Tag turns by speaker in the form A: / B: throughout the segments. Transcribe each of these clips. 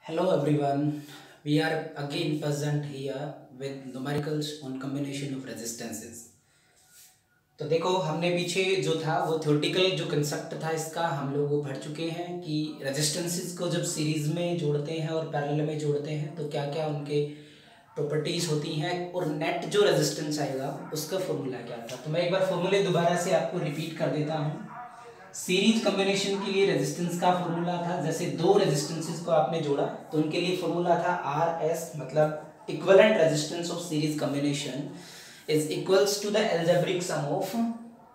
A: Hello everyone, we are again present here with numericals on combination of resistances. तो देखो हमने पीछे जो था वो थ्योरेटिकल जो कंसेप्ट था इसका हम लोग वो पढ़ चुके हैं कि रेजिस्टेंसेस को जब सीरीज में जोड़ते हैं और पैरेलल में जोड़ते हैं तो क्या क्या उनके प्रॉपर्टीज होती हैं और नेट जो रेजिस्टेंस आएगा उसका फॉर्मूला क्या था। तो मैं एक बार फॉर्मूले दोबारा से आपको रिपीट कर देता हूँ। सीरीज कॉम्बिनेशन के लिए रेजिस्टेंस का फॉर्मूला था, जैसे दो रेजिस्टेंसेस को आपने जोड़ा तो उनके लिए फॉर्मूला था आर एस, मतलब equivalent resistance of series combination is equals to the algebraic sum of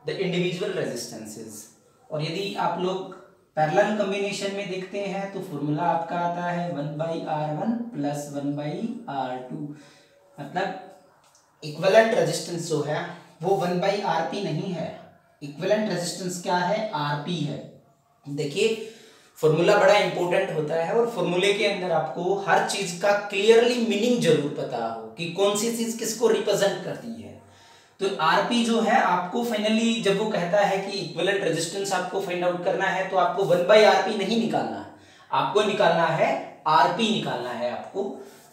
A: the individual resistances. और यदि आप लोग पैरेलल कॉम्बिनेशन में देखते हैं तो फॉर्मूला आपका आता है 1/R1 प्लस 1/R2, मतलब इक्विवेलेंट रेजिस्टेंस जो है वो 1/RP नहीं है, इक्विवेलेंट रेजिस्टेंस क्या है, आरपी है। देखिए फॉर्मूला बड़ा इंपॉर्टेंट होता है और फॉर्मूले के अंदर आपको हर चीज का क्लियरली मीनिंग जरूर पता हो कि कौन सी चीज किसको रिप्रेजेंट करती है। तो आरपी जो है आपको फाइनली जब वो कहता है कि इक्विवेलेंट रेजिस्टेंस आपको फाइंड आउट करना है तो आपको 1/RP नहीं निकालना, आपको निकालना है आरपी निकालना है आपको।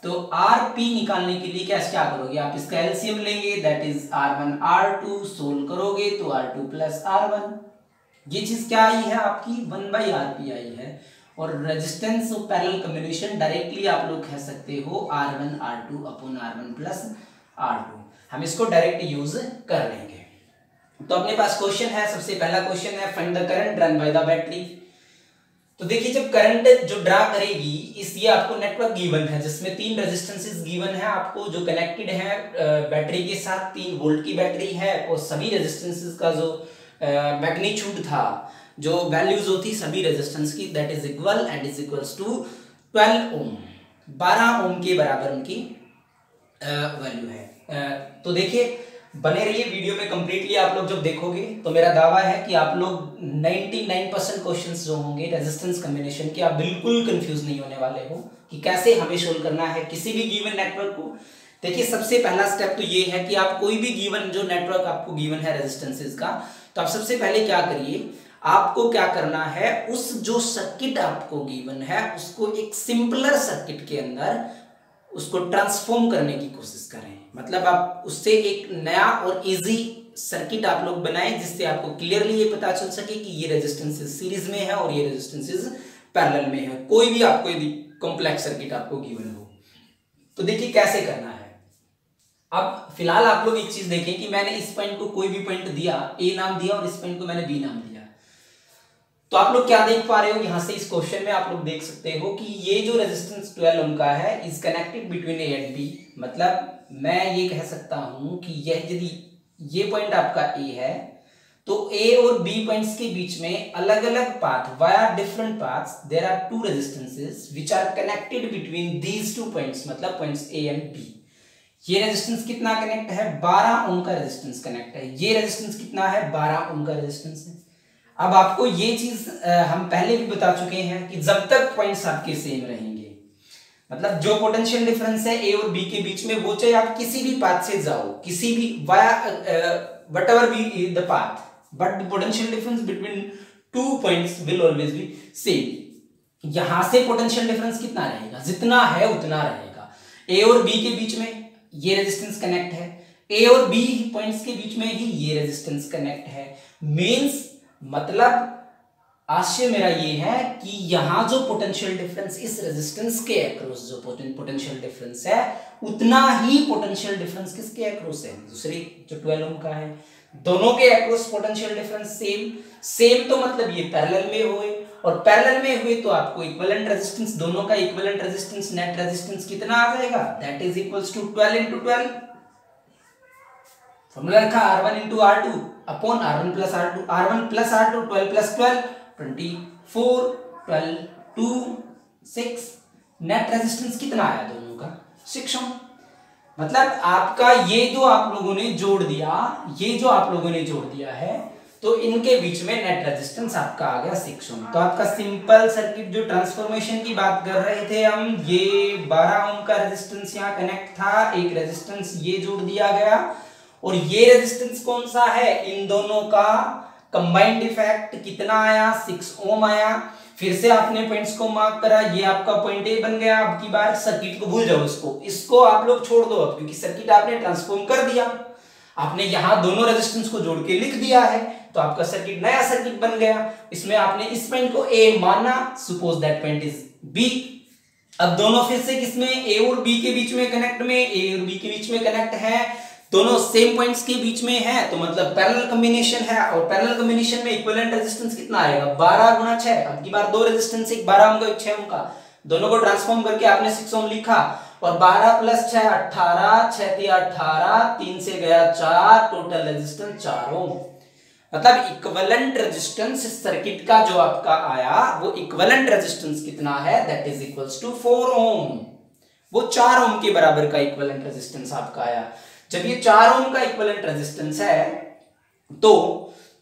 A: तो आरपी निकालने के लिए क्या करोगे, आप इसका एलसीएम लेंगे, that is R1 R2, solve करोगे तो R2 प्लस R1, ये चीज क्या आई है आपकी 1/RP आई है। और resistance of parallel combination directly आप लोग कह सकते हो R1 R2 upon R1 plus R2, हम इसको डायरेक्ट यूज कर लेंगे। तो अपने पास क्वेश्चन है, सबसे पहला क्वेश्चन है find the current run by the battery. तो देखिए जब करंट जो ड्रा करेगी इस ये आपको नेटवर्क गिवन है जिसमें 3 रेजिस्टेंसेस गिवन है आपको जो कनेक्टेड है बैटरी के साथ, 3 वोल्ट की बैटरी है और सभी रेजिस्टेंसेस का जो मैग्नीट्यूड था, जो वैल्यूज होती सभी रेजिस्टेंस की, that is equal and is equals to 12 ohm, 12 ohm के बराबर उनकी वैल्यू है। तो देखिए बने रहिए वीडियो में कंप्लीटली, आप लोग जब देखोगे तो मेरा दावा है कि आप लोग 99% क्वेश्चंस जो होंगे रेजिस्टेंस कॉम्बिनेशन के आप बिल्कुल कंफ्यूज नहीं होने वाले हो कि कैसे हमें सोल्व करना है किसी भी गिवन नेटवर्क को। देखिए सबसे पहला स्टेप तो ये है कि आप कोई भी गिवन जो नेटवर्क आपको गिवन है रेजिस्टेंसेस का, तो आप सबसे पहले क्या करिए, आपको क्या करना है उस जो सर्किट आपको गिवन है उसको एक सिंपलर सर्किट के अंदर उसको ट्रांसफॉर्म करने की कोशिश करें, मतलब आप उससे एक नया और इजी सर्किट आप लोग बनाएं जिससे आपको क्लियरली ये पता चल सके कि ये रेजिस्टेंसेस सीरीज में है और ये रेजिस्टेंसेस पैरेलल में है, कोई भी आपको यदि कॉम्प्लेक्स सर्किट आपको गिवन हो। तो देखिए कैसे करना है। अब फिलहाल आप लोग एक चीज देखें कि मैंने इस पॉइंट को कोई भी पॉइंट दिया, ए नाम दिया और इस पॉइंट को मैंने बी नाम दिया, तो आप लोग क्या देख पा रहे हो यहां से इस क्वेश्चन में आप लोग देख सकते हो कि ये जो रेजिस्टेंस 12 ओम का है is connected between A and B, मतलब मैं ये कह सकता हूं कि यह यदि ये पॉइंट आपका ए है तो ए और बी पॉइंट्स के बीच में अलग अलग path via different paths there are 2 resistances which are connected between these 2 points, मतलब पॉइंट्स ए एंड बी। ये रेजिस्टेंस कितना कनेक्ट है, 12 ओम का रेजिस्टेंस कनेक्ट है, ये रेजिस्टेंस कितना है 12 ओम का रेजिस्टेंस है। अब आपको ये चीज हम पहले भी बता चुके हैं कि जब तक पॉइंट्स आपके सेम रहेंगे, मतलब जो पोटेंशियल डिफरेंस है ए और बी के बीच में, वो चाहे आप किसी भी पाथ से जाओ, किसी भी via whatever be the path, but the potential difference between 2 points will always be same. यहां से पोटेंशियल डिफरेंस कितना रहेगा, जितना है उतना रहेगा। ए और बी के बीच में ये रेजिस्टेंस कनेक्ट है, ए और बी पॉइंट्स के बीच में ही ये रेजिस्टेंस कनेक्ट है, मींस मतलब आशय मेरा ये है कि यहां जो पोटेंशियल डिफरेंस इस रेजिस्टेंस के अक्रॉस जो पोटेंशियल डिफरेंस है उतना ही पोटेंशियल डिफरेंस किसके अक्रॉस है, दूसरी जो 12 ओम का है, दोनों के अक्रॉस पोटेंशियल डिफरेंस सेम तो मतलब ये पैरेलल में हुए, और पैरेलल में हुए तो आपको इक्विवेलेंट रेजिस्टेंस, दोनों का इक्विवेलेंट रेजिस्टेंस नेट रेजिस्टेंस कितना आ जाएगा, that is equals to 12 into 12। Formula रखा R1 into R2 upon R1 plus R2, R1 plus R2 12 plus 12 24, 12 2 6, net resistance कितना आया दोनों का 6 ओम। मतलब आपका ये जो आप लोगों ने जोड़ दिया, ये जो आप लोगों ने जोड़ दिया है तो इनके बीच में नेट रेजिस्टेंस आपका आ गया 6 ओम। तो आपका सिंपल सर्किट जो ट्रांसफॉर्मेशन की बात कर रहे थे हम, ये 12 ओम का रेजिस्टेंस यहाँ कनेक्ट था, एक रेजिस्टेंस ये जोड़ दिया गया और ये रेजिस्टेंस कौन सा है, इन दोनों का कंबाइंड इफेक्ट कितना आया 6 ओम आया। फिर से आपने पॉइंट्स को मार्क करा, ये आपका पॉइंट ए बन गया। अब की बार सर्किट को भूल जाओ, इसको आप लोग छोड़ दो अब, क्योंकि सर्किट आपने ट्रांसफॉर्म कर दिया, आपने यहां दोनों रेजिस्टेंस को जोड़ के लिख दिया है, तो आपका सर्किट नया सर्किट बन गया। इसमें आपने इस पॉइंट को ए माना, suppose that point is B. अब दोनों फिर से किसमें, ए और बी के बीच में कनेक्ट में, ए और बी के बीच में कनेक्ट है, दोनों सेम पॉइंट्स के बीच में है, तो मतलब पैरेलल कॉम्बिनेशन है। और पैरेलल कॉम्बिनेशन में इक्विवेलेंट रेजिस्टेंस कितना आएगा, 12 गुना 6। अब की बार दो रेजिस्टेंस, एक 12 ओम का एक 6 ओम का, दोनों को ट्रांसफॉर्म करके आपने 6 ओम लिखा, और 12 प्लस 6 18, 6 3 18, 3 से गया 4, टोटल रेजिस्टेंस 4 ओम। मतलब इक्विवेलेंट रेजिस्टेंस सर्किट का जो आपका आया वो इक्विवेलेंट रेजिस्टेंस कितना है, दैट इज इक्वल्स टू 4 ओम। वो 4 ओम के बराबर का इक्विवेलेंट रेजिस्टेंस आपका आया। जब ये 4 ओम का इक्विवेलेंट रेजिस्टेंस है, तो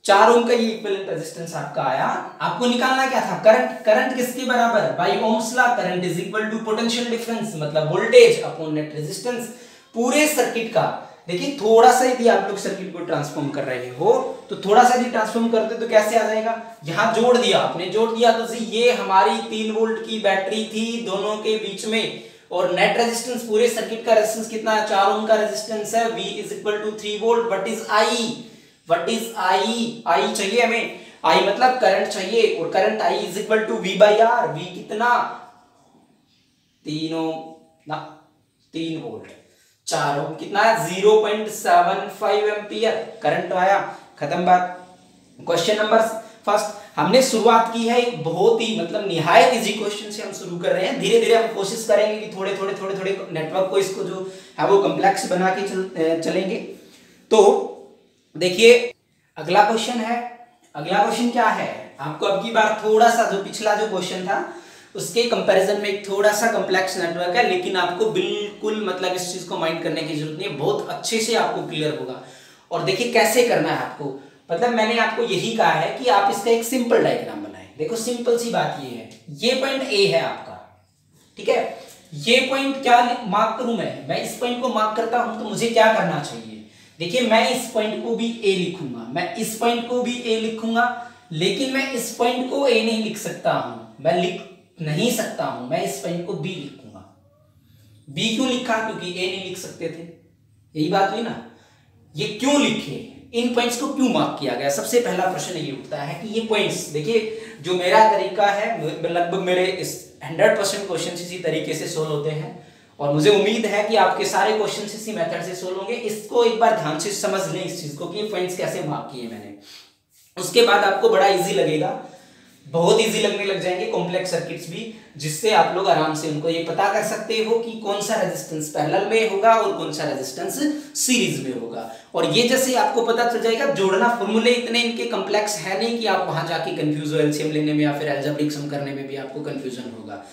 A: 4 ओम का ये इक्विवेलेंट रेजिस्टेंस आपका आया। आपको निकालना क्या था, करंट। करंट किसके बराबर, by ohm's law, current is equal to potential difference, मतलब वोल्टेज अपॉन नेट रेजिस्टेंस पूरे सर्किट का। देखिए थोड़ा सा यदि आप लोग सर्किट को ट्रांसफॉर्म कर रहे हो, तो थोड़ा सा यदि ट्रांसफॉर्म करते तो कैसे आ जाएगा, यहां जोड़ दिया आपने, जोड़ दिया तो ये हमारी 3 वोल्ट की बैटरी थी दोनों के बीच में, और नेट रेजिस्टेंस पूरे सर्किट का रेजिस्टेंस कितना है, 4 ओम का रेजिस्टेंस है, V is equal to 3 volt. What is I, what is I, I चाहिए हमें, I मतलब करंट चाहिए, और current I is equal to V by R। V कितना, 3 ओम ना 3 वोल्ट, 4 ओम कितना है 0.75 एम्पियर करंट आया। खत्म बात। क्वेश्चन नंबर फर्स्ट, हमने शुरुआत की है एक बहुत ही मतलब निहायत इजी क्वेश्चन से हम शुरू कर रहे हैं। धीरे धीरे हम कोशिश करेंगे कि थोड़े थोड़े नेटवर्क को इसको जो है वो कॉम्प्लेक्स बना के चलेंगे। तो देखिए अगला क्वेश्चन है, अगला क्वेश्चन क्या है, आपको अब की बार थोड़ा सा जो पिछला जो क्वेश्चन था उसके कंपैरिजन में एक थोड़ा सा कॉम्प्लेक्स नेटवर्क है, लेकिन आपको बिल्कुल मतलब इस चीज को माइंड करने की जरूरत नहीं है, बहुत अच्छे से आपको क्लियर होगा। और देखिए कैसे करना है आपको, मतलब मैंने आपको यही कहा है कि आप इसका एक सिंपल डायग्राम बनाएं। देखो सिंपल सी बात ये है, ये पॉइंट ए है आपका, ठीक है, ये पॉइंट क्या मार्क करूं मैं इस पॉइंट को मार्क करता हूं, तो मुझे क्या करना चाहिए, देखिए मैं इस पॉइंट को भी ए लिखूंगा, मैं इस पॉइंट को भी ए लिखूंगा, लेकिन मैं इस पॉइंट को ए नहीं लिख सकता हूं, मैं लिख नहीं सकता हूं, मैं इस पॉइंट को बी लिखूंगा। बी क्यों लिखा, क्योंकि ए नहीं लिख सकते थे, यही बात हुई ना। ये क्यों लिखे, इन पॉइंट्स को क्यों मार्क किया गया, सबसे पहला प्रश्न ये उठता है कि ये पॉइंट्स, देखिए जो मेरा तरीका है, लगभग मेरे इस 100% क्वेश्चन इसी तरीके से सोल्व होते हैं, और मुझे उम्मीद है कि आपके सारे क्वेश्चन इसी मेथड से सोल्व होंगे। इसको एक बार ध्यान से समझ लें इस चीज को कि ये पॉइंट्स कैसे मार्क किए मैंने, उसके बाद आपको बड़ा इजी लगेगा, बहुत इजी लगने लग जाएंगे कॉम्प्लेक्स सर्किट्स भी, जिससे आप लोग आराम से उनको ये पता कर सकते हो कि कौन सा रेजिस्टेंस पैरेलल में होगा और कौन सा रेजिस्टेंस सीरीज में होगा। और ये जैसे आपको पता चल जाएगा, जोड़ना फॉर्मूले इतने इनके कॉम्प्लेक्स है नहीं कि आप वहां जाके कंफ्यूज हो, एलसीएम लेने में या फिर अलजेब्रिक सम करने में भी आपको कंफ्यूजन होगा।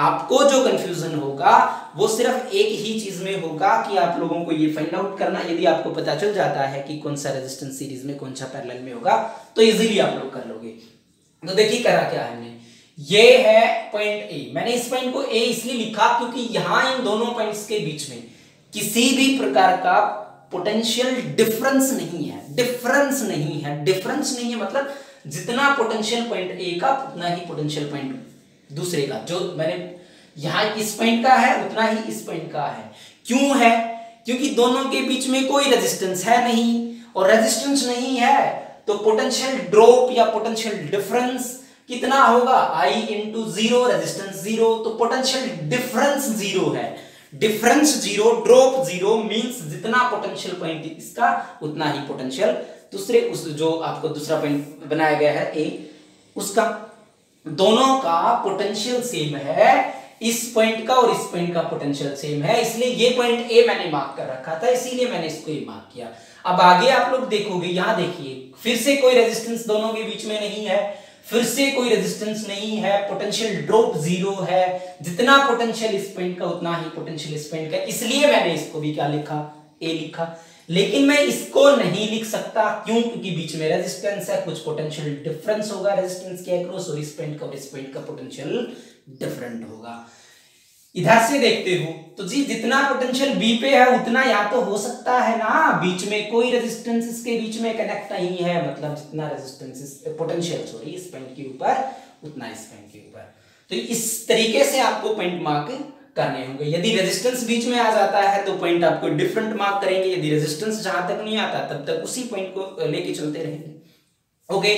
A: आपको जो कंफ्यूजन होगा वो सिर्फ एक ही चीज में होगा कि आप लोगों को ये फाइंड आउट करना, यदि आपको पता चल जाता है कि कौन सा रेजिस्टेंस सीरीज में कौन सा पैरेलल में होगा तो इजीली आप लोग कर लोगे। तो देखिए करा क्या है हमने, ये है पॉइंट ए, मैंने इस पॉइंट को ए इसलिए लिखा क्योंकि यहां इन दोनों पॉइंट्स के बीच में किसी भी प्रकार का पोटेंशियल डिफरेंस नहीं है, डिफरेंस नहीं है, डिफरेंस नहीं है मतलब जितना पोटेंशियल पॉइंट ए का उतना ही पोटेंशियल पॉइंट दूसरे का, जो मैंने यहां इस पॉइंट का है उतना ही इस पॉइंट का है। क्यों है, क्योंकि दोनों के बीच में कोई रेजिस्टेंस है नहीं, और रेजिस्टेंस नहीं है तो पोटेंशियल ड्रॉप या पोटेंशियल डिफरेंस कितना होगा, I into zero, resistance zero, तो पोटेंशियल डिफरेंस जीरो है, difference zero, drop zero, means जितना पोटेंशियल पॉइंट इसका उतना ही पोटेंशियल दूसरे, उस जो आपको दूसरा पॉइंट बनाया गया है ए, उसका, दोनों का पोटेंशियल सेम है, इस पॉइंट का और इस पॉइंट का पोटेंशियल सेम है, इसलिए ये पॉइंट ए मैंने मार्क कर रखा था, इसीलिए मैंने इसको ये मार्क किया। अब आगे आप लोग देखोगे, यहां देखिए फिर से कोई रेजिस्टेंस दोनों के बीच में नहीं है, फिर से कोई रेजिस्टेंस नहीं है, पोटेंशियल ड्रॉप जीरो है, जितना पोटेंशियल इस पॉइंट का उतना ही पोटेंशियल इस पॉइंट का, इसलिए मैंने इसको भी क्या लिखा, ए लिखा। लेकिन मैं इसको नहीं लिख सकता, क्यों, क्योंकि बीच में रेजिस्टेंस है, कुछ पोटेंशियल डिफरेंस होगा रेजिस्टेंस के अक्रॉस, और इस पॉइंट का और इस पॉइंट का पोटेंशियल डिफरेंट होगा। इधर से देखते हो तो जी जितना पोटेंशियल बी पे है उतना यहाँ तो हो सकता है ना, बीच में कोई रेजिस्टेंस इसके बीच में कनेक्ट नहीं है, मतलब जितना रेजिस्टेंस पोटेंशियल सॉरी इस पॉइंट के ऊपर उतना इस पॉइंट के ऊपर। तो इस तरीके से आपको पॉइंट मार्क करने होंगे। यदि रेजिस्टेंस बीच में आ जाता है तो पॉइंट आपको डिफरेंट मार्क करेंगे, यदि रेजिस्टेंस जहां तक नहीं आता तब तक उसी पॉइंट को लेके चलते रहेंगे। ओके,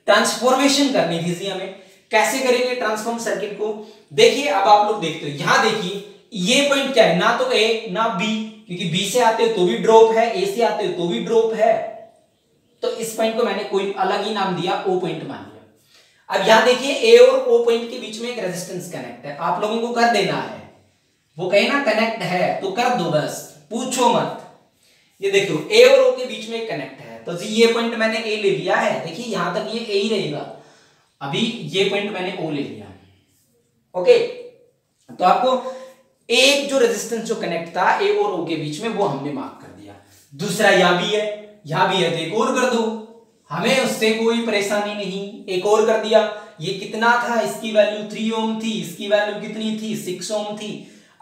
A: ट्रांसफॉर्मेशन करनी थी जी हमें। कैसे करेंगे ट्रांसफॉर्म सर्किट को? देखिए अब आप लोग देखते हो, यहां देखिए ये पॉइंट क्या है, ना तो ए ना बी, क्योंकि बी से आते हो तो भी ड्रॉप है, ए से आते हो तो भी ड्रॉप है। तो इस पॉइंट को मैंने कोई अलग ही नाम दिया, ओ पॉइंट मान लिया। अब यहां देखिए ए और ओ पॉइंट के बीच में एक रेजिस्टेंस कनेक्ट है, आप लोगों को कर देना है। वो कहे ना कनेक्ट है तो कर दो, बस पूछो मत। ये देखो ए और ओ के बीच में कनेक्ट है, तो जी ये पॉइंट मैंने ए ले लिया है, देखिए यहां तक ये ए ही रहेगा। अभी ये पॉइंट मैंने ओ ले लिया। ओके, तो आपको एक जो रेजिस्टेंस जो कनेक्ट था ए और ओ के बीच में वो हमने मार्क कर दिया। दूसरा यहां भी है, यहां भी है, तो एक और कर दो, हमें उससे कोई परेशानी नहीं। एक और कर दिया, ये कितना था, इसकी वैल्यू 3 ओम थी, इसकी वैल्यू कितनी थी, 6 ओम थी।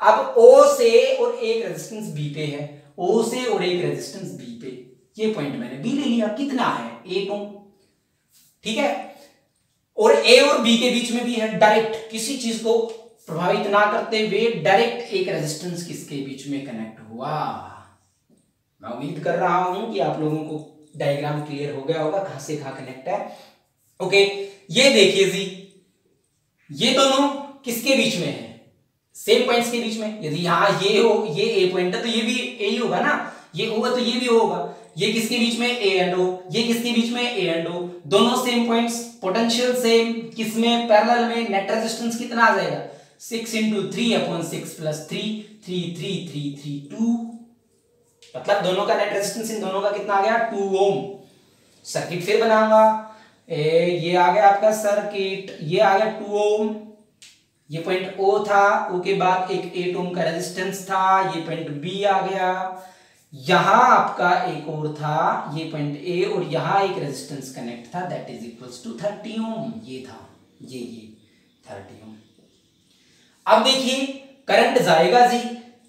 A: अब ओ से और एक रेजिस्टेंस बी पे है, ओ से और एक रेजिस्टेंस बी पे, ये पॉइंट मैंने बी ले लिया, कितना है 8 ओम। ठीक है, और ए और बी के बीच में भी है, डायरेक्ट किसी चीज को प्रभावित ना करते हुए डायरेक्ट एक रेजिस्टेंस किसके बीच में कनेक्ट हुआ। मैं उम्मीद कर रहा हूं कि आप लोगों को डायग्राम क्लियर हो गया होगा कहां से कहां कनेक्ट है। ओके, ये देखिए जी, ये दोनों किसके बीच में है, सेम पॉइंट्स के बीच में। यदि यहां ये हो, ये ए पॉइंट है तो ये भी ए ही होगा ना, ये होगा तो ये भी होगा। ये किसके बीच में, ए एंड ओ, ये किसके बीच में, ए एंड ओ, दोनों सेम पॉइंट्स, पोटेंशियल सेम, किसमें, पैरेलल में। नेट रेजिस्टेंस कितना आ जाएगा, 6 × 3/6 + 3, 3 2। मतलब दोनों का नेट रेजिस्टेंस इन दोनों का कितना आ गया, 2 ओम। सर्किट फिर बनाऊंगा, ये आ गया आपका सर्किट, ये आ गया 2 ओम, ये पॉइंट ओ था, ओ के बाद एक 8 ओम का रेजिस्टेंस था, ये पॉइंट बी आ गया, यहां आपका एक और था, ये पॉइंट ए, और यहां एक रेजिस्टेंस कनेक्ट था, दैट इज इक्वल्स टू 30 ओम। ये था, ये 30 ओम। अब देखिए करंट जाएगा जी,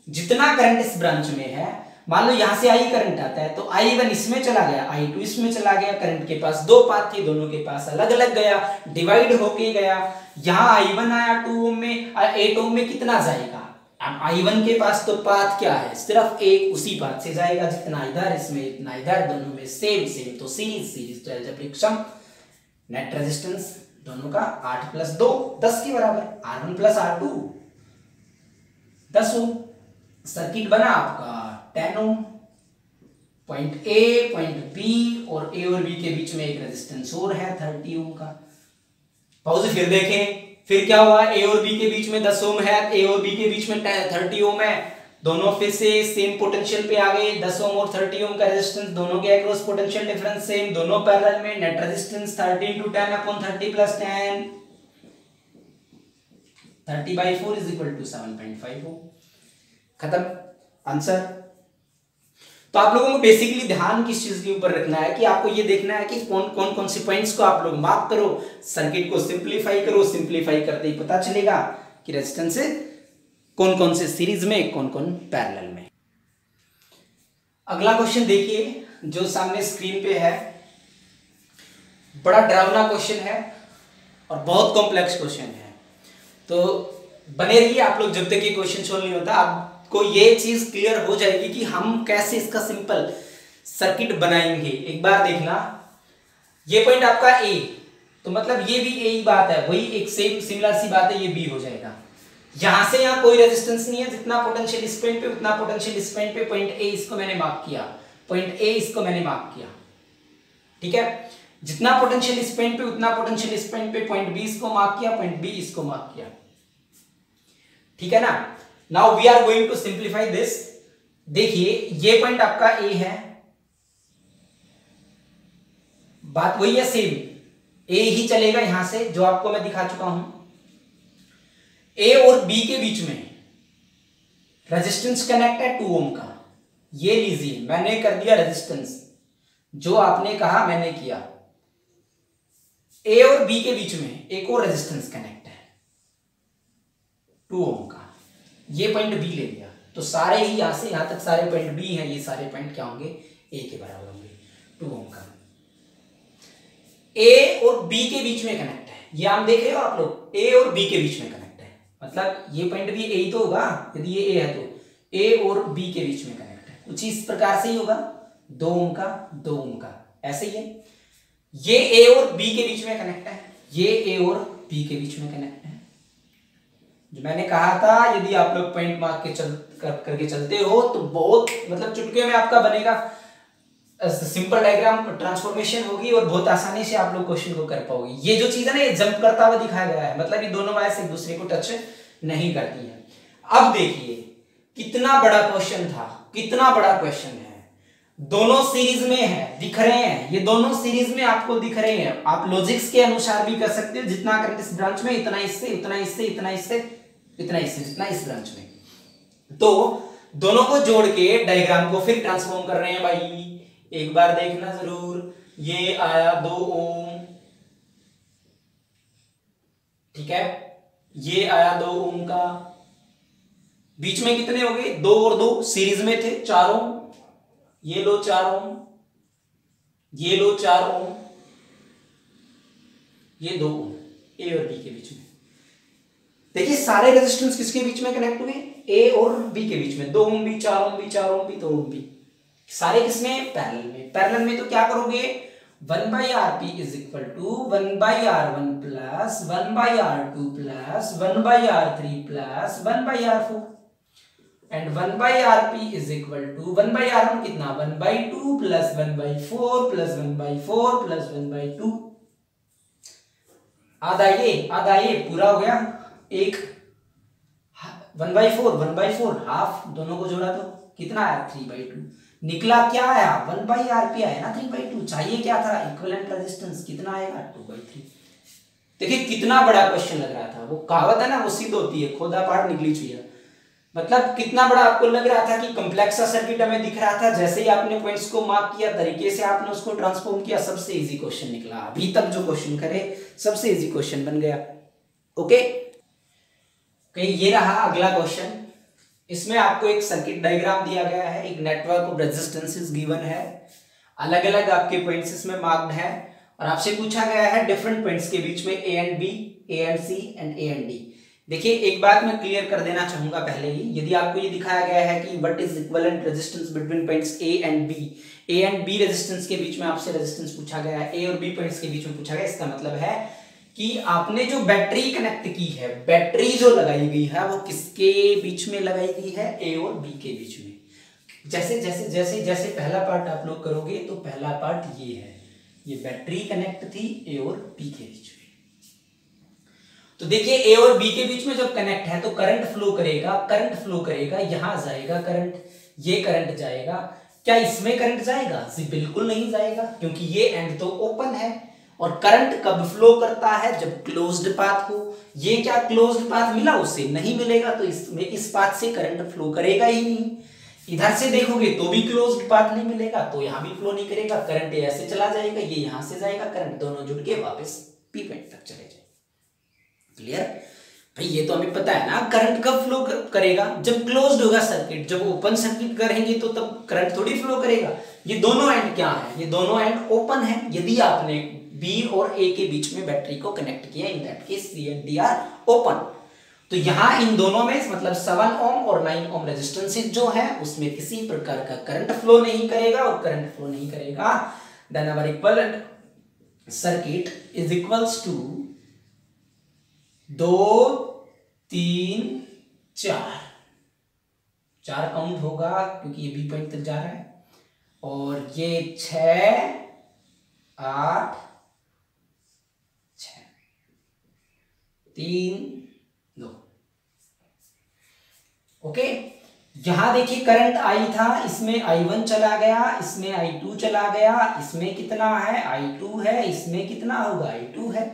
A: जितना करंट इस ब्रांच में है, मान लो यहां से आई करंट आता है, तो I1 इसमें चला गया, I2 इसमें चला गया। करंट के पास दो पाथ थे, दोनों के पास अलग अलग गया, डिवाइड होके गया। यहां I1 आया 2 ओम में, 8 ओम में कितना जाएगा। अब I1 के पास तो पाथ क्या है, सिर्फ एक, उसी पाथ से जाएगा, जितना इधर इसमें इतना इधर, दोनों में सेम सेम, तो सीरीज तो अलजेब्रिक सम। नेट रेजिस्टेंस दोनों का 8 + 2 10 के बराबर, R1 + R2 10 ओम। सर्किट बना आपका 10 ओम। पॉइंट ए, पॉइंट बी, और ए और बी के बीच में एक रेजिस्टेंस और है 30 ओम का। पॉज, फिर देखें फिर क्या हुआ, ए और बी के बीच में 10 ओम है, ए और बी के बीच में 30 ओम है, दोनों फिर से सेम पोटेंशियल पे आ गए। 10 ओम और 30 ओम का रेजिस्टेंस, दोनों के अक्रॉस पोटेंशियल डिफरेंस सेम, दोनों पैरेलल में। नेट रेजिस्टेंस 30 × 10/30 + 10, 30/4 = 7.5 ओम। खत्म आंसर। तो आप लोगों को बेसिकली ध्यान किस चीज के ऊपर रखना है कि आपको ये देखना है कि कौन से पॉइंट्स को आप लोग मार्क करो, सर्किट को सिंपलीफाई करो। सिंपलीफाई करते ही पता चलेगा कि रेजिस्टेंस कौन से सीरीज में, कौन पैरेलल में। अगला क्वेश्चन देखिए जो सामने स्क्रीन पे है, बड़ा डरावना क्वेश्चन है और बहुत कॉम्प्लेक्स क्वेश्चन है, तो बने रहिए आप लोग जब तक ये क्वेश्चन सोल्व नहीं होता। आपको ये चीज क्लियर हो जाएगी कि हम कैसे इसका सिंपल सर्किट बनाएंगे। एक बार देखना, ये पॉइंट आपका ए, तो मतलब ये भी ए ही बात है, वही एक सेम सिमिलर सी बात है, ये बी हो जाएगा। यहां से यहां कोई रेजिस्टेंस नहीं है, जितना पोटेंशियल इस पॉइंट पे उतना पोटेंशियल इस पॉइंट पे। पॉइंट ए इसको मैंने मार्क किया, पॉइंट ए इसको मैंने मार्क किया, ठीक है। जितना पोटेंशियल इस पॉइंट पे उतना पोटेंशियल इस पॉइंट पे। पॉइंट बी इसको मार्क किया, पॉइंट बी इसको मार्क किया, ठीक है ना। Now we are going to simplify this. देखिए ये पॉइंट आपका ए है, बात वही है सेम, ए ही चलेगा यहां से, जो आपको मैं दिखा चुका हूं। ए और बी के बीच में रेजिस्टेंस कनेक्ट है 2 ओम का, ये लीजिए मैंने कर दिया रेजिस्टेंस, जो आपने कहा मैंने किया। ए और बी के बीच में एक और रेजिस्टेंस कनेक्ट है 2 ओम का, ये पॉइंट बी ले लिया। तो सारे ही यहां से यहां तक सारे पॉइंट बी हैं, ये सारे पॉइंट क्या होंगे, ए के बराबर होंगे 2 ओम का। ए और बी के बीच में कनेक्ट है, ये आप देख रहे हो आप लोग, ए और बी के बीच में कनेक्ट है, मतलब ये पॉइंट भी ए ही तो होगा, यदि ये ए है तो ए और बी के बीच में कनेक्ट है, कुछ इस प्रकार से ही होगा, 2 ओम का 2 ओम का, ऐसे ही है। ये ए और बी के बीच में कनेक्ट है, ये ए और बी के बीच में कनेक्ट है। जो मैंने कहा था यदि आप लोग पॉइंट मार्क के करके चलते हो तो बहुत मतलब चुटकियों में आपका बनेगा, सिंपल डायग्राम ट्रांसफॉर्मेशन होगी और बहुत आसानी से आप लोग क्वेश्चन को कर पाओगे। ये जो चीज है ना, ये जंप करता हुआ दिखाया गया है, मतलब ये दोनों वायर्स एक दूसरे को टच नहीं करती है। अब देखिए कितना बड़ा क्वेश्चन था, कितना बड़ा क्वेश्चन है, दोनों सीरीज में है, दिख रहे हैं, ये दोनों सीरीज में आपको दिख रहे हैं। आप लॉजिक्स के अनुसार भी कर सकते हो, जितना करंट इस ब्रांच में इतना इससे, उतना इससे, इतना इससे, इतना इससे, जितना इस ब्रांच में। तो दोनों को जोड़ के डायग्राम को फिर ट्रांसफॉर्म कर रहे हैं भाई, एक बार देखना जरूर। ये आया 2 ओम, ठीक है, ये आया 2 ओम का, बीच में कितने हो गए, 2 और 2 सीरीज में थे, 4 ओम, ये लो 4 ओम, ये लो 4 ओम, ये 2 ओम, ए और बी के बीच में। देखिए सारे रेजिस्टेंस किसके बीच में कनेक्ट हुए, ए और बी के बीच में, 2 ओम भी, 4 ओम भी, 4 ओम भी, 2 ओम भी, सारे किसमें, पैरेलल में। पैरेलल में तो क्या करोगे, 1/Rp is equal to 1/R1 plus 1/R2 plus 1/R3 plus 1/R4 and 1/Rp is equal to 1/R1 कितना, 1/2 प्लस 1/4 प्लस 1/4 प्लस 1/2, आधा ये पूरा हो गया, एक 1/4 हाफ, दोनों को जोड़ा तो कितना आया, 3/2, निकला क्या आया, 1/Rp आया ना, 3/2, चाहिए क्या था, इक्विवेलेंट रेजिस्टेंस, कितना आएगा, 2/3। देखिए कितना बड़ा क्वेश्चन लग रहा था, वो कहावत है ना, वो सिद्ध होती है, खोदा पहाड़ निकली चुइया, मतलब कितना बड़ा आपको लग रहा था कि कॉम्प्लेक्स सर्किट हमें दिख रहा था। जैसे ही आपने पॉइंट्स को मार्क किया, तरीके से आपने उसको ट्रांसफॉर्म किया, सबसे इजी क्वेश्चन निकला, अभी तक जो क्वेश्चन करे सबसे इजी क्वेश्चन बन गया। ओके, ये रहा अगला क्वेश्चन, इसमें आपको एक सर्किट डायग्राम दिया गया है, एक नेटवर्क ऑफ रेजिस्टेंसेस गिवन है, अलग अलग आपके पॉइंट्स इसमें मार्क्ड है, और आपसे पूछा गया है डिफरेंट पॉइंट्स के बीच में A and B, A and C and A and D. देखिए एक बात मैं क्लियर कर देना चाहूंगा पहले ही, यदि आपको ये दिखाया गया है कि what is equivalent resistance between points A and B resistance के बीच में आपसे रेजिस्टेंस पूछा गया है, ए और बी पॉइंट्स के बीच में पूछा गया, इसका मतलब है कि आपने जो बैटरी कनेक्ट की है, बैटरी जो लगाई गई है वो किसके बीच में लगाई गई है, ए और बी के बीच में। जैसे जैसे जैसे जैसे पहला पार्ट आप लोग करोगे तो पहला पार्ट ये है, ये बैटरी कनेक्ट थी ए और बी के बीच में। तो देखिए ए और बी के बीच में जब कनेक्ट है तो करंट फ्लो करेगा, यहां जाएगा करंट, ये करंट जाएगा, क्या इसमें करंट जाएगा, जी बिल्कुल नहीं जाएगा, क्योंकि ये एंड तो ओपन है। और करंट कब फ्लो करता है, जब क्लोज्ड पाथ हो। ये क्या क्लोज्ड पाथ मिला उसे, नहीं मिलेगा, तो इसमें इस पाथ से करंट फ्लो करेगा ही नहीं। इधर से देखोगे तो भी क्लोज्ड पाथ नहीं मिलेगा, तो यहां भी फ्लो नहीं करेगा, करंट ऐसे चला जाएगा, ये यहां से जाएगा, करंट दोनों जुड़ के वापस पी पॉइंट तक चले जाएंगे। क्लियर भाई, ये तो हमें पता है ना, करंट कब फ्लो करेगा, जब क्लोज्ड होगा सर्किट, जब ओपन सर्किट करेंगे तो तब करंट थोड़ी फ्लो करेगा। ये दोनों एंड क्या है, ये दोनों एंड ओपन है, यदि आपने बी और ए के बीच में बैटरी को कनेक्ट किया, in that case C and D are open. तो यहां इन दोनों में मतलब 7 ओम और 9 ओम रेजिस्टेंसेस जो है उसमें किसी प्रकार का करंट फ्लो नहीं करेगा, और करंट फ्लो नहीं करेगा, then our equivalent circuit is equals to 2 3 4 count होगा क्योंकि ये बी पॉइंट तक जा रहा है, और ये 6 8 6 3 2। ओके, यहां देखिए करंट आई था, इसमें I1 चला गया, इसमें I2 चला गया, इसमें कितना है I2 है, इसमें कितना होगा I2 है,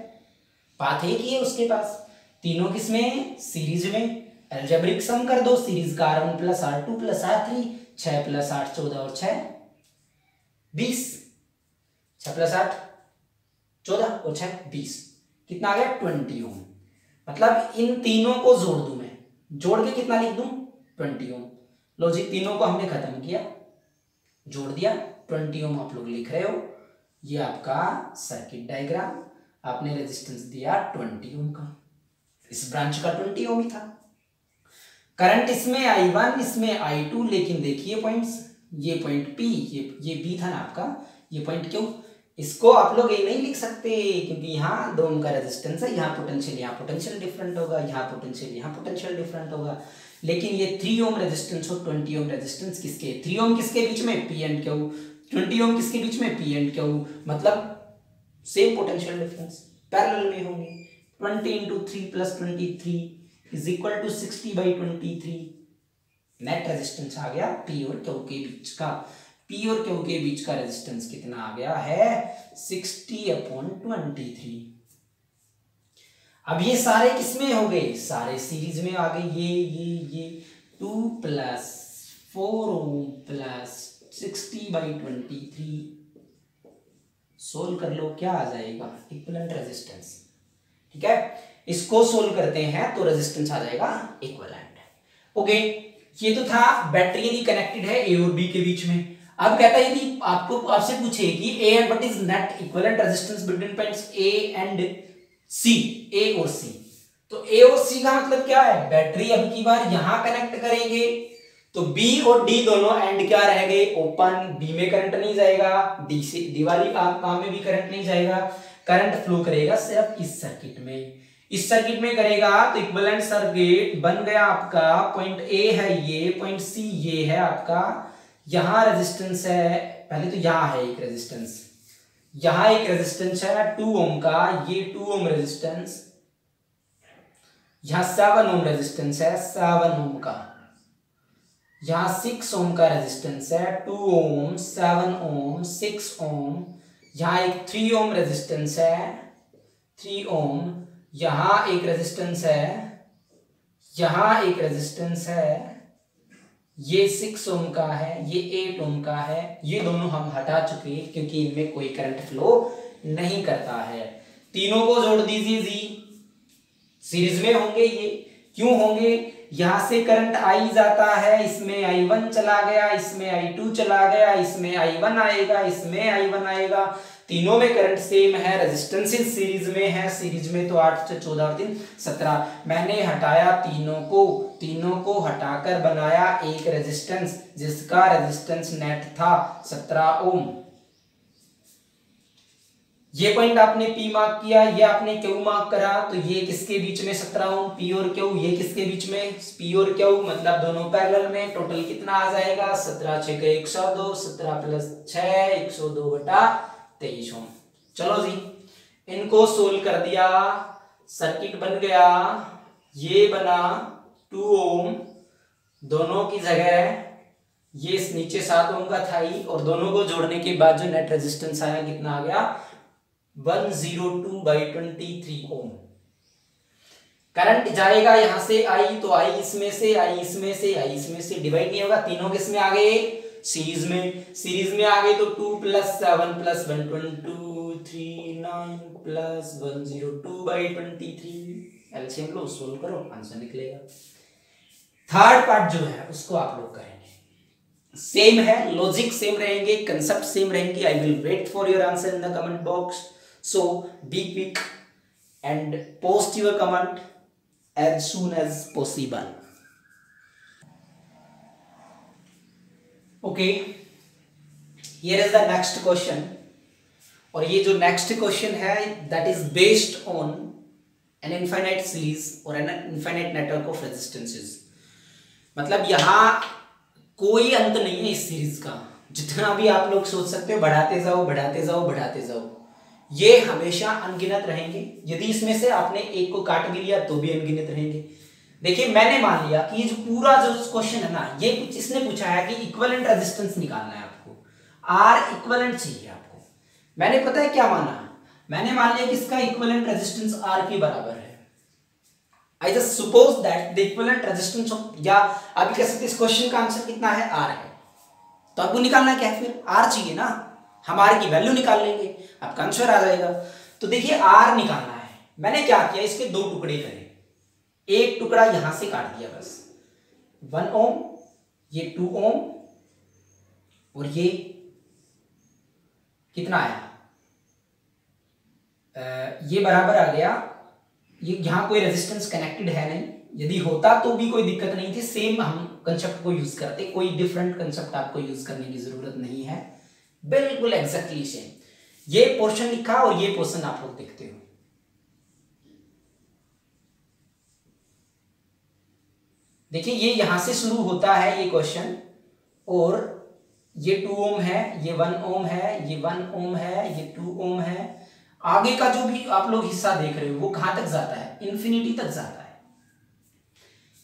A: पाथ एक ही है उसके पास, तीनों किसमें सीरीज में। अलजेब्रिक सम कर दो, सीरीज का R1 plus R2 plus R3, 6 plus 8 14 और 6 20, 6 प्लस 8 14 और 6 20, कितना आ गया 20 ओम। मतलब इन तीनों को जोड़ दूं मैं, जोड़ के कितना लिख दूं 20 ओम। लॉजिक तीनों को हमने खत्म किया, जोड़ दिया 20 ओम आप लोग लिख रहे हो, ये आपका सर्किट डायग्राम, आपने रेजिस्टेंस दिया 20 ओम का, इस ब्रांच का 20 ओम ही था। करंट इसमें I1, इसमें I2, लेकिन देखिए पॉइंट्स, ये पॉइंट P, ये B था ना आपका, ये पॉइंट क्यों, इसको आप लोग ये नहीं लिख सकते क्योंकि यहाँ 2 ओम का रेजिस्टेंस है, यहाँ पोटेंशियल डिफरेंट होगा, यहाँ पोटेंशियल डिफरेंट होगा। लेकिन ये 3 ओम रेजिस्टेंस और 20 ओम रेजिस्टेंस किसके, 3 ओम किसके बीच में, P एंड Q, 20 ओम किसके बीच में, P एंड Q, मतलब सेम पोटेंशियल डिफरेंस, पैरेलल में होंगे। 20 into 3 plus 23 is equal to 60/23। Net resistance आ गया P और Q के बीच का, P और Q के बीच का रेजिस्टेंस कितना आ गया है, 60/23। अब ये सारे किसमें हो गए, सारे सीरीज में आ गए, ये 2 प्लस 4 ओम प्लस 60/23, सोल्व कर लो, क्या आ जाएगा, इक्विवेलेंट रेजिस्टेंस। ठीक है, इसको सोल्व करते हैं तो रेजिस्टेंस आ जाएगा इक्विवेलेंट। ओके, ये तो था बैटरी यदि कनेक्टेड है ए और बी के बीच में। अब कहता है यदि आपको आपसे पूछे कि A and what is net equivalent resistance between points A and C, A और सी, तो ए और सी का मतलब क्या है, बैटरी अब की बार यहां कनेक्ट करेंगे तो बी और डी दोनों एंड क्या रह गए, ओपन, बी में करंट नहीं जाएगा, डी से डी वाली काम में भी करंट नहीं जाएगा, करंट फ्लो करेगा सिर्फ इस सर्किट में, इस सर्किट में करेगा। तो इक्विवेलेंट सर्किट बन गया आपका, पॉइंट ए है ये, पॉइंट सी ये है आपका, यहां रेजिस्टेंस है, पहले तो यहां है एक रेजिस्टेंस, यहां एक रेजिस्टेंस है 2 ओम का, ये 2 ओम रेजिस्टेंस, यहां 7 ओम रेजिस्टेंस है 7 ओम का, यहां 6 ओम का रेजिस्टेंस है, 2 ओम 7 ओम 6 ओम, यहां एक 3 ओम रेजिस्टेंस है 3 ओम, यहां एक रेजिस्टेंस है, यहां एक रेजिस्टेंस है, ये 6 ओम का है, ये 8 ओम का है, ये दोनों हम हटा चुके क्योंकि इनमें कोई करंट फ्लो नहीं करता है। तीनों को जोड़ दीजिए जी, सीरीज में होंगे ये, क्यों होंगे, यहां से करंट आई जाता है, इसमें I1 चला गया, इसमें I2 चला गया, इसमें I1 आएगा, इसमें I1 आएगा, तीनों में करंट सेम है, रेजिस्टेंसेस सीरीज में है, सीरीज में तो 8 से 14 और 3 17, मैंने हटाया तीनों को हटाकर बनाया एक रेजिस्टेंस जिसका रेजिस्टेंस नेट था 17 ओम। ये पॉइंट आपने P मार्क किया, ये आपने Q मार्क करा, तो ये किसके बीच में 17 ओम, P और Q, ये किसके बीच में, P और Q, मतलब दोनों पैरेलल में, टोटल कितना आ जाएगा, 17 6 के 102, 17 प्लस 6 102/23 ओम। चलो जी, इनको सोल्व कर दिया, सर्किट बन गया, ये बना 2 ओम, दोनों की जगह ये नीचे 7 ओम का था ही, और दोनों को जोड़ने के बाद जो नेट रेजिस्टेंस आया कितना आ गया, 102/23 ओम। करंट जाएगा यहां से आई, तो आई इसमें से, आई इसमें से, आई इसमें से डिवाइड नहीं होगा, तीनों किसमें आ गए, सीरीज में आ गए, तो 2 + 7 + 1 22 3 9 + 102/23, एलसीएम लो, सोल्व करो, आंसर निकलेगा। थर्ड पार्ट जो है उसको आप लोग करेंगे, सेम है, लॉजिक सेम रहेंगे, कंसेप्ट सेम रहेंगे। I will wait for your answer in the comment box, so be quick and post your comment as soon as possible. Okay, here is the next question, और ये जो next question है that is based on an infinite series or an infinite network of resistances, मतलब यहां कोई अंत नहीं है इस सीरीज का, जितना भी आप लोग सोच सकते हो बढ़ाते जाओ बढ़ाते जाओ बढ़ाते जाओ, ये हमेशा अनगिनत रहेंगे। यदि इसमें से आपने एक को काट भी लिया तो भी अनगिनत रहेंगे। देखिए, मैंने मान लिया कि ये जो पूरा जो क्वेश्चन है ना, ये कुछ इसने पूछा है कि इक्विवेलेंट रेजिस्टेंस निकालना है आपको, आर इक्विवेलेंट चाहिए आपको। मैंने पता है क्या माना, मैंने मान लिया कि इसका इक्विवेलेंट रेजिस्टेंस आर के बराबर है। I just suppose that the equivalent resistance of, या आप कह सकते इस क्वेश्चन का आंसर कितना है, आर है, तो आपको निकालना क्या है, फिर आर चाहिए ना, हम आर की वैल्यू निकाल लेंगे, आपका आंसर आ जाएगा। तो देखिए, आर निकालना है, मैंने क्या किया, इसके 2 टुकड़े करे, एक टुकड़ा यहां से काट दिया बस, 1 ओम, ये 2 ओम, और ये कितना आया ये बराबर आ गया, ये यहाँ कोई रेजिस्टेंस कनेक्टेड है नहीं, यदि होता तो भी कोई दिक्कत नहीं थी, सेम हम कंसेप्ट को यूज करते, कोई डिफरेंट कंसेप्ट आपको यूज करने की जरूरत नहीं है, बिल्कुल एग्जैक्टली सेम। ये पोर्शन लिखा और ये पोर्शन आप लोग देखते हो। देखिए ये यहां से शुरू होता है ये क्वेश्चन, और ये 2 ओम है, ये 1 ओम है, ये 1 ओम है, ये 2 ओम है। आगे का जो भी आप लोग हिस्सा देख रहे हो वो कहां तक जाता है, इंफिनिटी तक जाता है।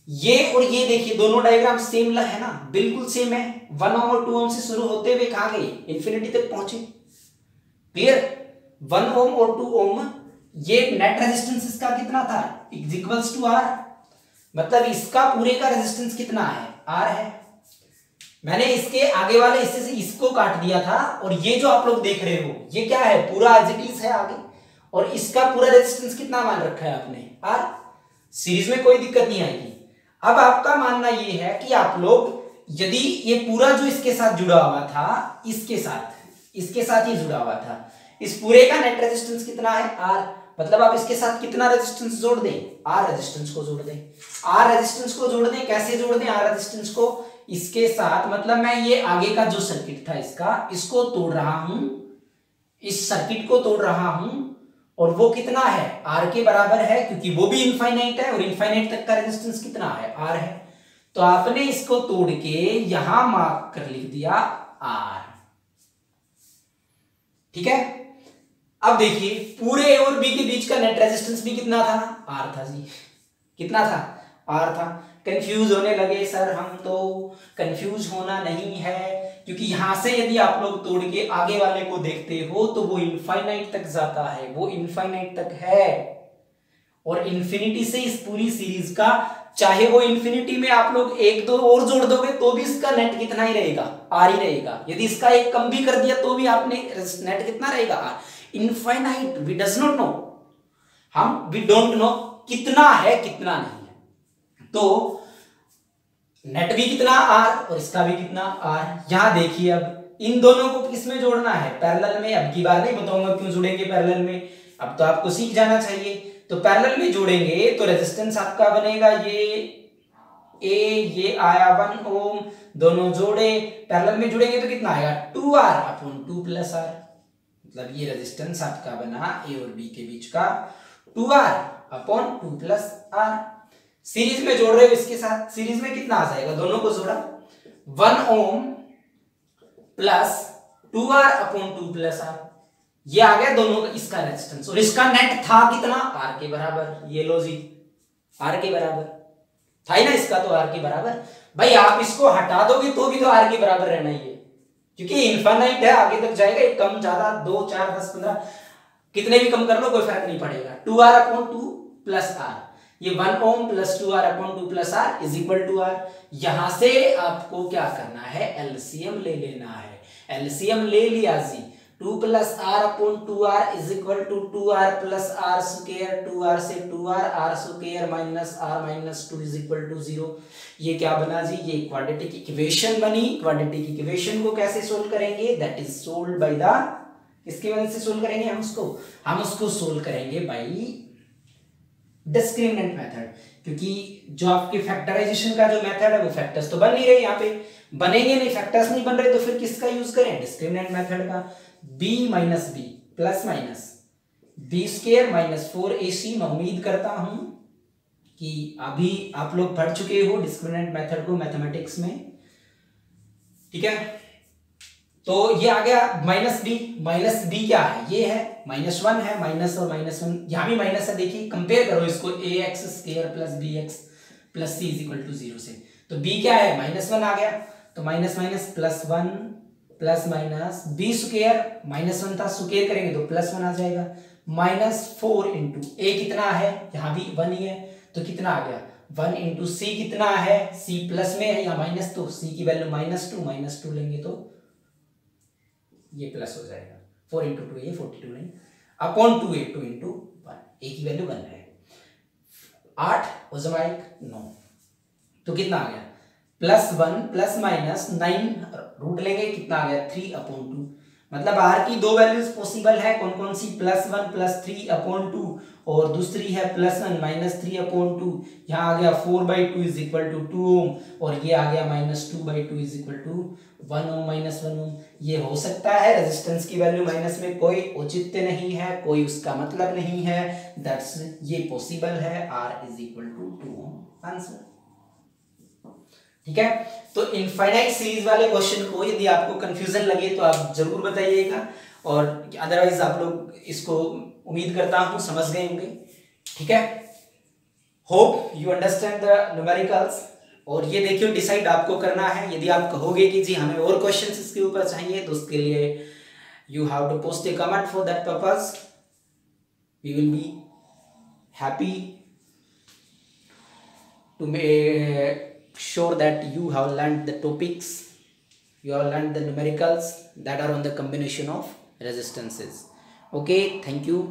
A: ये और ये देखिए दोनों डायग्राम सेम है ना, बिल्कुल सेम है। 1 ओम और 2 ओम से शुरू होते हुए कहां गए, इंफिनिटी तक पहुंचे। क्लियर? 1 ओम और 2 ओम, ये नेट रेजिस्टेंस इसका कितना था, इक्वल्स टू आर, मतलब इसका पूरे का रेजिस्टेंस कितना है, आर है। मैंने इसके आगे वाले हिस्से से इसको काट दिया था, और ये जो आप लोग देख रहे हो ये क्या है, पूरा एज इट इज है आगे, और इसका पूरा रेजिस्टेंस कितना मान रखा है आपने, आर। सीरीज में कोई दिक्कत नहीं आएगी। अब आपका मानना ये है कि आप लोग यदि ये पूरा जो इसके साथ जुड़ा हुआ था, इसके साथ ये जुड़ा हुआ था, इस पूरे का नेट रेजिस्टेंस कितना है, आर, मतलब आप इसके साथ कितना रेजिस्टेंस जोड़ दें, आर रेजिस्टेंस को जोड़ दें। आर रेजिस्टेंस को जोड़ दें, कैसे जोड़ दें आर रेजिस्टेंस को, इसके साथ, मतलब मैं ये आगे का जो सर्किट था इसको तोड़ रहा हूं, इस सर्किट को तोड़ रहा हूं, और वो कितना है, आर के बराबर है, क्योंकि वो भी इनफाइनाइट है, और इनफाइनाइट तक का रेजिस्टेंस कितना है, आर है। तो आपने इसको तोड़ के यहां मार्क कर लिख दिया आर। ठीक है? अब देखिए पूरे ए और बी के बीच का नेट रेजिस्टेंस भी कितना था, आर था जी। कितना था, आर था। कंफ्यूज होने लगे सर हम, तो कंफ्यूज होना नहीं है, क्योंकि यहां से यदि आप लोग तोड़ के आगे वाले को देखते हो तो वो इनफाइनाइट तक जाता है, वो इनफाइनाइट तक है, और इन्फिनिटी से इस पूरी सीरीज का, चाहे वो इन्फिनिटी में आप लोग 1-2 और जोड़ दोगे तो भी इसका नेट कितना ही रहेगा, आर ही रहेगा। यदि इसका एक कम भी कर दिया तो भी आपने नेट कितना रहेगा, R. Infinite, we does not know, we don't know कितना है कितना नहीं है। तो नेट भी कितना, आर, और इसका भी कितना, आर। यहां देखिए अब इन दोनों को किसमें जोड़ना है, पैरेलल में। अब की बार नहीं बताऊंगा क्यों जोड़ेंगे पैरेलल में, अब तो आपको सीख जाना चाहिए। तो पैरेलल में जोड़ेंगे तो रेजिस्टेंस आपका बनेगा ये आया 1 ओम, दोनों जोड़े, पैरेलल में जुड़ेंगे तो कितना आएगा, 2R अपॉन 2 प्लस आर। मतलब ये रेजिस्टेंस आपका बना ए और बी के बीच का 2R upon 2 plus are. Series में जोड़ रहे हो इसके साथ, सीरीज में कितना आ जाएगा, दोनों को जोड़ा 1 ohm plus 2R upon 2 plus R. ये आ गया दोनों का इसका रेजिस्टेंस, और इसका नेट था कितना, आर के बराबर। ये लो जी, आर के बराबर था ही ना इसका, तो आर के बराबर। भाई आप इसको हटा दोगे तो भी तो आर के बराबर रहना ही है, क्योंकि इनफाइनाइट है, आगे तक जाएगा, एक कम ज्यादा 2 4 10 15 कितने भी कम कर लो कोई फर्क नहीं पड़ेगा। 2R अपॉन 2 प्लस आर, ये 1 ohm plus 2R upon 2 plus R is equal to R. यहां से आपको क्या करना है, एलसीएम ले लेना है। एलसीएम ले लिया जी, 2 plus R upon 2R is equal to 2R plus R square, 2R से 2R, R square minus R minus 2 is equal to 0। ये क्या बना जी, ये क्वाड्रेटिक इक्वेशन बनी। क्वाड्रेटिक इक्वेशन को कैसे सोल्व करेंगे, that is solve by the, किसकी मदद से सोल्व करेंगे हम उसको सोल्व करेंगे बाय डिस्क्रिमिनेंट मेथड, क्योंकि जो आपके फैक्टराइजेशन का जो मेथड है वो फैक्टर्स तो बन नहीं रहे, यहाँ पे बनेंगे नहीं, फैक्टर्स नहीं बन रहे, तो फिर किसका यूज करें, डिस्क्रिमिनेंट मेथड का। b minus B plus minus B square minus 4ac। मैं उम्मीद करता हूं कि अभी आप लोग पढ़ चुके हो डिस्क्रिमिनेंट मेथड को मैथमेटिक्स में। ठीक है, तो ये आ गया माइनस बी क्या है, ये है -1 है, माइनस और -1, यहां भी माइनस है। देखिए कंपेयर करो इसको, ax square plus bx plus c is equal to 0 से, तो b क्या है, -1 आ गया, तो minus minus plus 1 plus minus b square, -1 था, स्क्वायर करेंगे तो +1 आ जाएगा, -4 इंटू a कितना है, यहां भी 1 ही है, तो कितना आ गया 1 इंटू c कितना है, c प्लस में है या माइनस, तो c की वैल्यू -2 लेंगे तो ये प्लस हो जाएगा, 4 इंटू 2 ये 42 नहीं, अपॉन 2a 2 इंटू 1, a की वैल्यू 1 है, 8 हो जाएगा 9, तो कितना आ गया +1 प्लस माइनस 9 रूट लेंगे, कितना आ गया 3 अपॉन 2, मतलब R की दो वैल्यूज पॉसिबल है, कौन कौन सी, +1 +3/2 और दूसरी है +1 -3/2। यहाँ आ गया 4/2 = 2 ओम और ये आ गया -2/2 = 1 ओम -1 ओम। ये हो सकता है, रेजिस्टेंस की वैल्यू माइनस में कोई औचित्य नहीं है, कोई उसका मतलब नहीं है, दैट्स ये पॉसिबल है। R = 2 ओम आंसर। ठीक है, तो इनफाइनाइट सीरीज वाले क्वेश्चन को यदि आपको कंफ्यूजन लगे तो आप जरूर बताइएगा, और अदरवाइज आप लोग इसको उम्मीद करता हूं समझ गए होंगे। ठीक है, hope you understand the numericals. और ये देखिए डिसाइड आपको करना है, यदि आप कहोगे कि जी हमें और क्वेश्चंस इसके ऊपर चाहिए तो उसके लिए you have to post a comment for that purpose. We will be happy to sure that you have learned the topics, you have learned the numericals that are on the combination of resistances. Okay, thank you.